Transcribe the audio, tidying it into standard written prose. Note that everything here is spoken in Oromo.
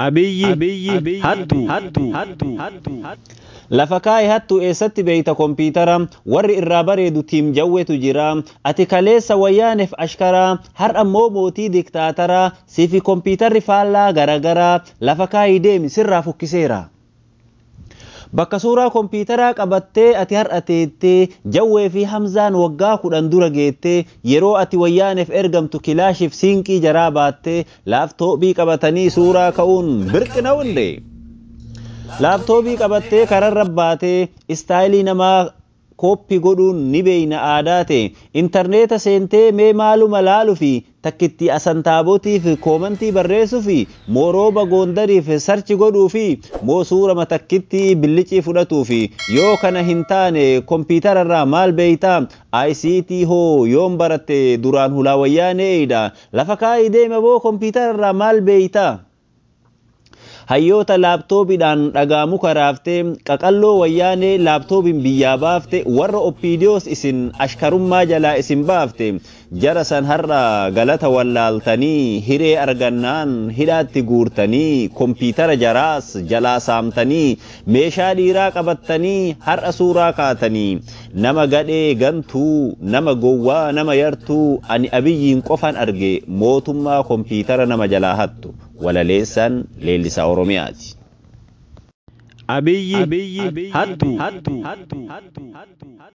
abiyyi hattu lafa kaa'e hattu eessatti beeyta kompiitara warri irraa bareedu tiim jawwetu jira ati kaleessa wayyaaneef ashkara har ammoo mootii diktaatara sifi kompiitarri faallaa garagara lafa kaa'ii deemi sirraa fukkiseera bakka suuraa kompiitaraa qabattee ati har'ateettee jawwee fi hamzaan waggaa 10 dura geettee yeroo ati wayyaaneef ergamtu kilaashiif siinqii jaraa baattee laaftoopii qabatanii suuraa ka'uun birqina hunde laaftoopii qabattee kararra baatee istaayilii namaa kooppi godhuun ni beeyna aadaate intarneeta seentee mee maaluma laaluu fi takkitti asantaabotiif koomantii barreessuu fi moorooba goondariif sarchi godhuu fi moo suurama takkitti billicii fudhatuu fi yoo kana hin taane kompiitararraa maal beeytaa ICT hoo yoon baratte duraan hulaa wayyaaneedha lafa kaa'ii deema boo kompiitararraa maal beeytaa hayyoota laaptoopiidhaan dhagaamu karaaftee qaqalloo wayyaanee laaptoopiin biyyaa baafte warra oppiidiyoos isin ashkarummaa jalaa isin baafte jara san har'a galata wallaaltanii hiree argannaan hidhaatti guurtanii kompiitara jaraas jalaa saamtanii meeshaa dhiiraa qabattanii har'a suuraa kaatanii nama gadhee gantuu nama gowwaa nama yartuu ani abiyyiin qofan arge mootummaa kompiitara nama jalaa hattu walaleessan leellisa oromiyaati abiyyi hattu